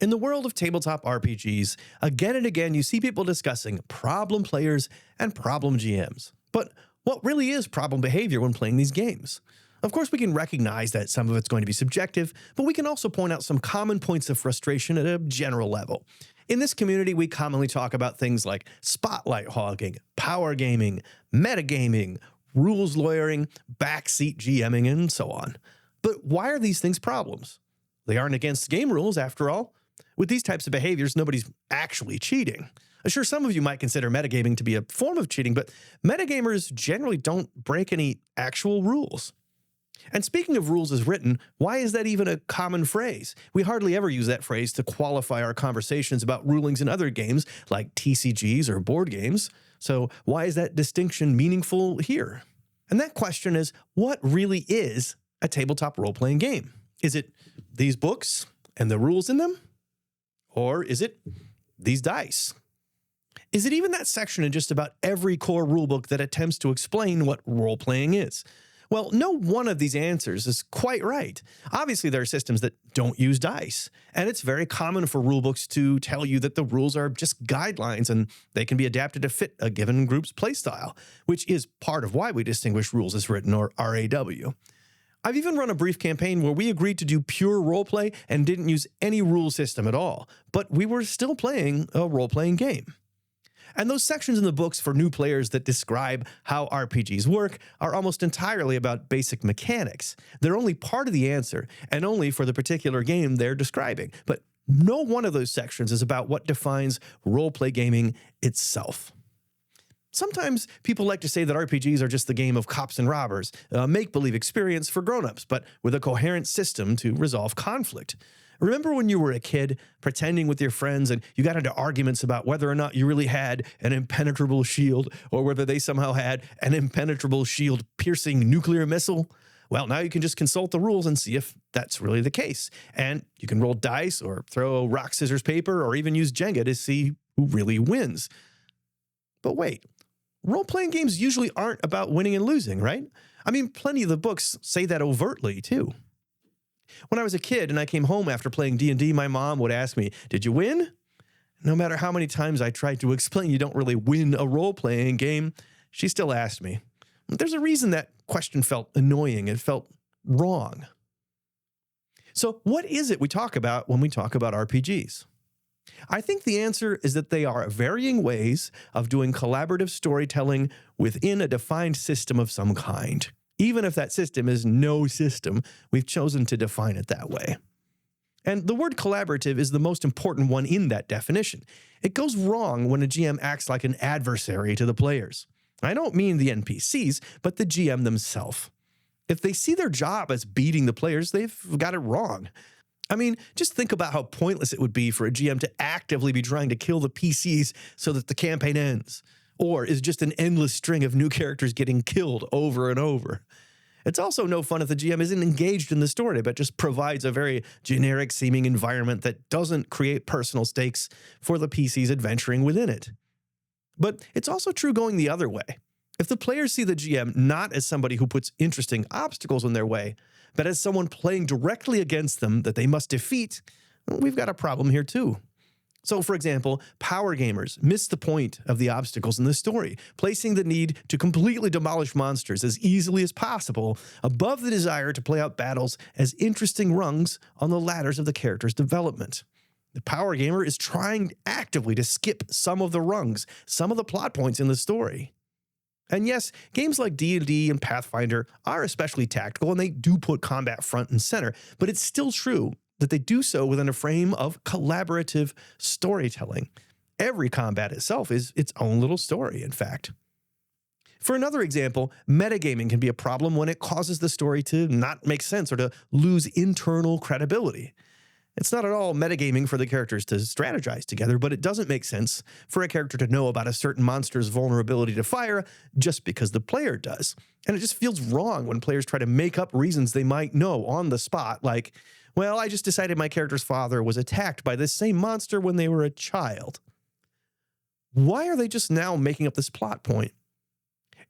In the world of tabletop RPGs, again and again you see people discussing problem players and problem GMs. But what really is problem behavior when playing these games? Of course, we can recognize that some of it's going to be subjective, but we can also point out some common points of frustration at a general level. In this community, we commonly talk about things like spotlight hogging, power gaming, metagaming, rules lawyering, backseat GMing, and so on. But why are these things problems? They aren't against game rules, after all. With these types of behaviors, nobody's actually cheating. Sure, some of you might consider metagaming to be a form of cheating, but metagamers generally don't break any actual rules. And speaking of rules as written, why is that even a common phrase? We hardly ever use that phrase to qualify our conversations about rulings in other games, like TCGs or board games. So why is that distinction meaningful here? And that question is, what really is a tabletop role-playing game? Is it these books and the rules in them? Or is it these dice? Is it even that section in just about every core rulebook that attempts to explain what role-playing is? Well, no one of these answers is quite right. Obviously, there are systems that don't use dice, and it's very common for rulebooks to tell you that the rules are just guidelines and they can be adapted to fit a given group's playstyle, which is part of why we distinguish rules as written, or RAW. I've even run a brief campaign where we agreed to do pure roleplay and didn't use any rule system at all, but we were still playing a role-playing game. And those sections in the books for new players that describe how RPGs work are almost entirely about basic mechanics. They're only part of the answer, and only for the particular game they're describing. But no one of those sections is about what defines roleplay gaming itself. Sometimes people like to say that RPGs are just the game of cops and robbers, a make-believe experience for grown-ups, but with a coherent system to resolve conflict. Remember when you were a kid, pretending with your friends, and you got into arguments about whether or not you really had an impenetrable shield, or whether they somehow had an impenetrable shield-piercing nuclear missile? Well, now you can just consult the rules and see if that's really the case. And you can roll dice, or throw rock, scissors, paper, or even use Jenga to see who really wins. But wait, role-playing games usually aren't about winning and losing, right? I mean, plenty of the books say that overtly, too. When I was a kid and I came home after playing D&D, my mom would ask me, "Did you win?" No matter how many times I tried to explain you don't really win a role-playing game, she still asked me. There's a reason that question felt annoying. It felt wrong. So what is it we talk about when we talk about RPGs? I think the answer is that they are varying ways of doing collaborative storytelling within a defined system of some kind. Even if that system is no system, we've chosen to define it that way. And the word collaborative is the most important one in that definition. It goes wrong when a GM acts like an adversary to the players. I don't mean the NPCs, but the GM themselves. If they see their job as beating the players, they've got it wrong. I mean, just think about how pointless it would be for a GM to actively be trying to kill the PCs so that the campaign ends, or is just an endless string of new characters getting killed over and over. It's also no fun if the GM isn't engaged in the story, but just provides a very generic-seeming environment that doesn't create personal stakes for the PCs adventuring within it. But it's also true going the other way. If the players see the GM not as somebody who puts interesting obstacles in their way, but as someone playing directly against them that they must defeat, we've got a problem here too. So, for example, power gamers miss the point of the obstacles in the story, placing the need to completely demolish monsters as easily as possible above the desire to play out battles as interesting rungs on the ladders of the character's development. The power gamer is trying actively to skip some of the rungs, some of the plot points in the story. And yes, games like D&D and Pathfinder are especially tactical, and they do put combat front and center, but it's still true that they do so within a frame of collaborative storytelling. Every combat itself is its own little story, in fact. For another example, metagaming can be a problem when it causes the story to not make sense or to lose internal credibility. It's not at all metagaming for the characters to strategize together, but it doesn't make sense for a character to know about a certain monster's vulnerability to fire just because the player does. And it just feels wrong when players try to make up reasons they might know on the spot, like, well, I just decided my character's father was attacked by this same monster when they were a child. Why are they just now making up this plot point?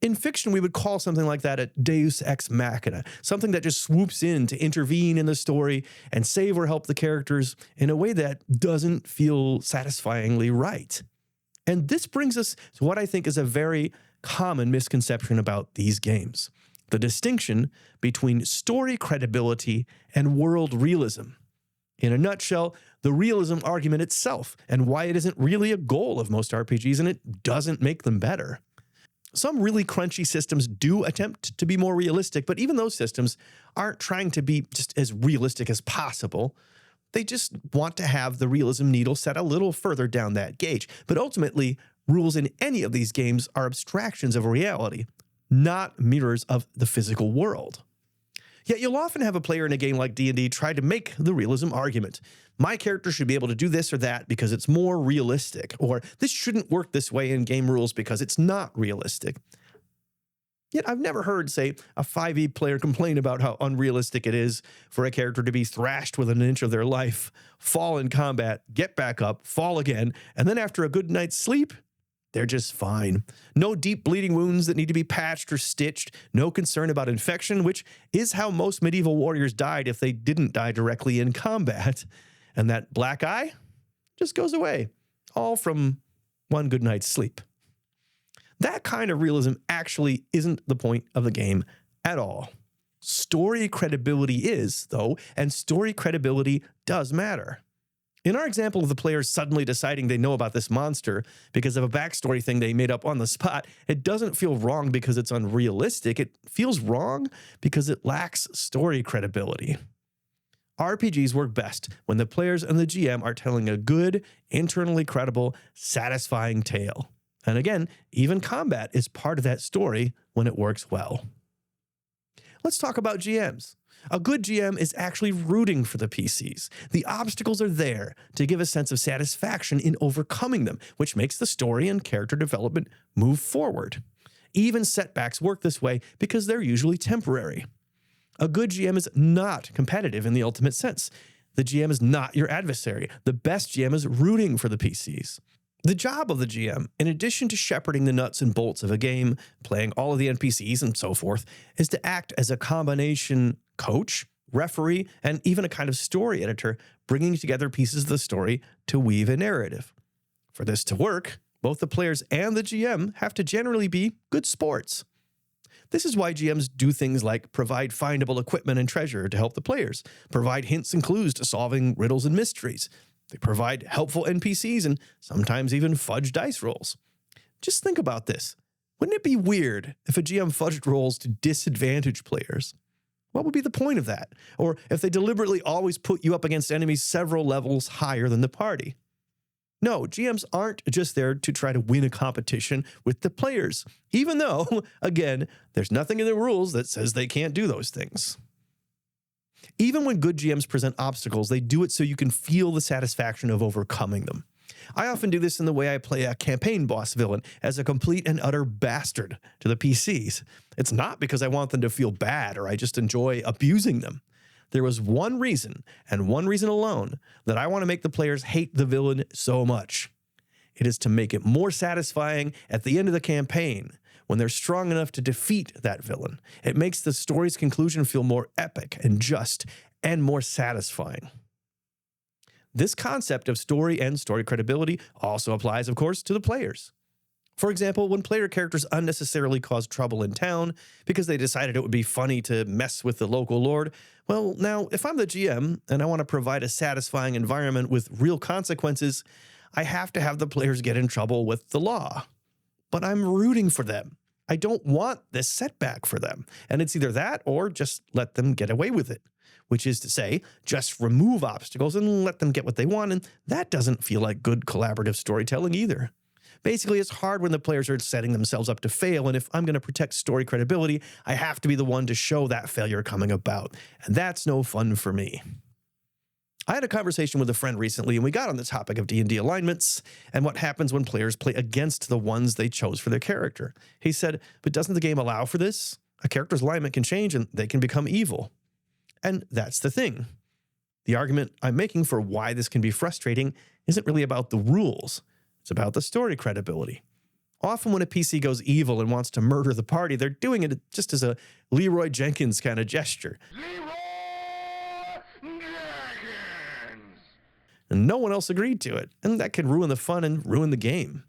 In fiction, we would call something like that a deus ex machina, something that just swoops in to intervene in the story and save or help the characters in a way that doesn't feel satisfyingly right. And this brings us to what I think is a very common misconception about these games: the distinction between story credibility and world realism. In a nutshell, the realism argument itself and why it isn't really a goal of most RPGs and it doesn't make them better. Some really crunchy systems do attempt to be more realistic, but even those systems aren't trying to be just as realistic as possible. They just want to have the realism needle set a little further down that gauge. But ultimately, rules in any of these games are abstractions of reality, not mirrors of the physical world. Yet you'll often have a player in a game like D&D try to make the realism argument. My character should be able to do this or that because it's more realistic, or this shouldn't work this way in game rules because it's not realistic. Yet I've never heard, say, a 5e player complain about how unrealistic it is for a character to be thrashed within an inch of their life, fall in combat, get back up, fall again, and then after a good night's sleep, they're just fine. No deep bleeding wounds that need to be patched or stitched, no concern about infection, which is how most medieval warriors died if they didn't die directly in combat. And that black eye just goes away, all from one good night's sleep. That kind of realism actually isn't the point of the game at all. Story credibility is, though, and story credibility does matter. In our example of the players suddenly deciding they know about this monster because of a backstory thing they made up on the spot, it doesn't feel wrong because it's unrealistic. It feels wrong because it lacks story credibility. RPGs work best when the players and the GM are telling a good, internally credible, satisfying tale. And again, even combat is part of that story when it works well. Let's talk about GMs. A good GM is actually rooting for the PCs. The obstacles are there to give a sense of satisfaction in overcoming them, which makes the story and character development move forward. Even setbacks work this way because they're usually temporary. A good GM is not competitive in the ultimate sense. The GM is not your adversary. The best GM is rooting for the PCs. The job of the GM, in addition to shepherding the nuts and bolts of a game, playing all of the NPCs and so forth, is to act as a combination coach, referee, and even a kind of story editor, bringing together pieces of the story to weave a narrative. For this to work, both the players and the GM have to generally be good sports. This is why GMs do things like provide findable equipment and treasure to help the players, provide hints and clues to solving riddles and mysteries. They provide helpful NPCs and sometimes even fudge dice rolls. Just think about this. Wouldn't it be weird if a GM fudged rolls to disadvantage players? What would be the point of that? Or if they deliberately always put you up against enemies several levels higher than the party? No, GMs aren't just there to try to win a competition with the players, even though, again, there's nothing in the rules that says they can't do those things. Even when good GMs present obstacles, they do it so you can feel the satisfaction of overcoming them. I often do this in the way I play a campaign boss villain as a complete and utter bastard to the PCs. It's not because I want them to feel bad or I just enjoy abusing them. There was one reason, and one reason alone, that I want to make the players hate the villain so much. It is to make it more satisfying at the end of the campaign when they're strong enough to defeat that villain. It makes the story's conclusion feel more epic and just and more satisfying. This concept of story and story credibility also applies, of course, to the players. For example, when player characters unnecessarily cause trouble in town because they decided it would be funny to mess with the local lord, well, now, if I'm the GM and I want to provide a satisfying environment with real consequences, I have to have the players get in trouble with the law. But I'm rooting for them. I don't want this setback for them. And it's either that or just let them get away with it, which is to say, just remove obstacles and let them get what they want. And that doesn't feel like good collaborative storytelling either. Basically, it's hard when the players are setting themselves up to fail. And if I'm going to protect story credibility, I have to be the one to show that failure coming about. And that's no fun for me. I had a conversation with a friend recently, and we got on the topic of D&D alignments and what happens when players play against the ones they chose for their character. He said, but doesn't the game allow for this? A character's alignment can change and they can become evil. And that's the thing. The argument I'm making for why this can be frustrating isn't really about the rules. It's about the story credibility. Often when a PC goes evil and wants to murder the party, they're doing it just as a Leroy Jenkins kind of gesture. And no one else agreed to it, and that can ruin the fun and ruin the game.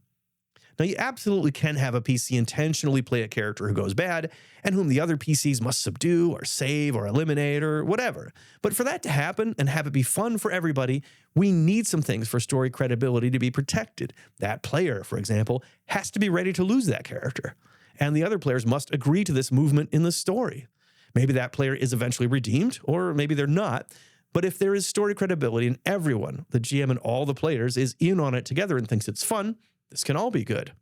Now, you absolutely can have a PC intentionally play a character who goes bad and whom the other PCs must subdue or save or eliminate or whatever. But for that to happen and have it be fun for everybody, we need some things for story credibility to be protected. That player, for example, has to be ready to lose that character, and the other players must agree to this movement in the story. Maybe that player is eventually redeemed, or maybe they're not. But if there is story credibility and everyone, the GM and all the players, is in on it together and thinks it's fun, this can all be good.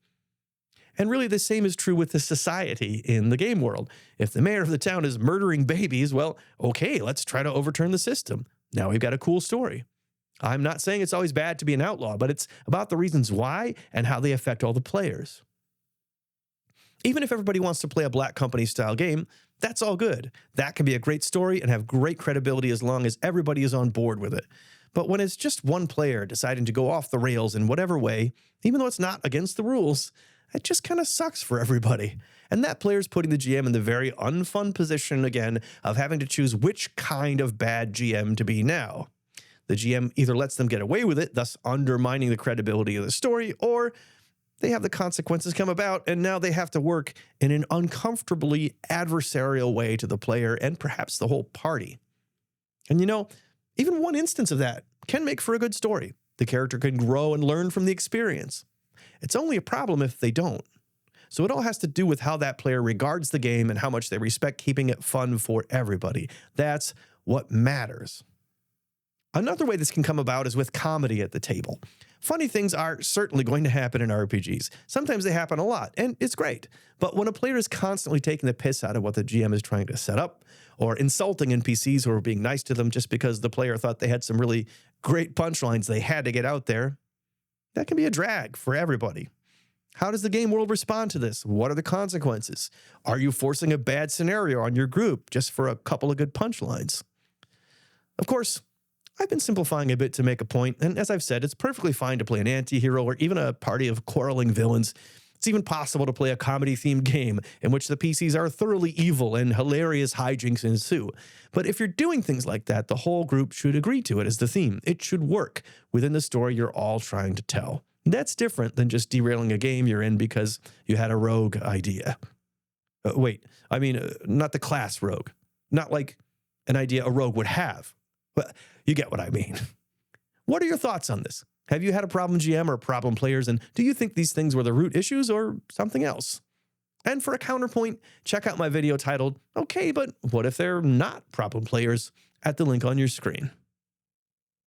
And really, the same is true with the society in the game world. If the mayor of the town is murdering babies, well, okay, let's try to overturn the system. Now we've got a cool story. I'm not saying it's always bad to be an outlaw, but it's about the reasons why and how they affect all the players. Even if everybody wants to play a Black Company style game, that's all good. That can be a great story and have great credibility as long as everybody is on board with it. But when it's just one player deciding to go off the rails in whatever way, even though it's not against the rules, it just kind of sucks for everybody. And that player's putting the GM in the very unfun position, again, of having to choose which kind of bad GM to be now. The GM either lets them get away with it, thus undermining the credibility of the story, or they have the consequences come about, and now they have to work in an uncomfortably adversarial way to the player and perhaps the whole party. And you know, even one instance of that can make for a good story. The character can grow and learn from the experience. It's only a problem if they don't. So it all has to do with how that player regards the game and how much they respect keeping it fun for everybody. That's what matters. Another way this can come about is with comedy at the table. Funny things are certainly going to happen in RPGs. Sometimes they happen a lot, and it's great. But when a player is constantly taking the piss out of what the GM is trying to set up, or insulting NPCs who are being nice to them just because the player thought they had some really great punchlines they had to get out there, that can be a drag for everybody. How does the game world respond to this? What are the consequences? Are you forcing a bad scenario on your group just for a couple of good punchlines? Of course, I've been simplifying a bit to make a point, and as I've said, it's perfectly fine to play an anti-hero or even a party of quarreling villains. It's even possible to play a comedy-themed game in which the PCs are thoroughly evil and hilarious hijinks ensue. But if you're doing things like that, the whole group should agree to it as the theme. It should work within the story you're all trying to tell. That's different than just derailing a game you're in because you had a rogue idea. Not the class rogue. Not like an idea a rogue would have. But you get what I mean. What are your thoughts on this? Have you had a problem GM or problem players, and do you think these things were the root issues or something else? And for a counterpoint, check out my video titled, "Okay, but what if they're not problem players?" at the link on your screen.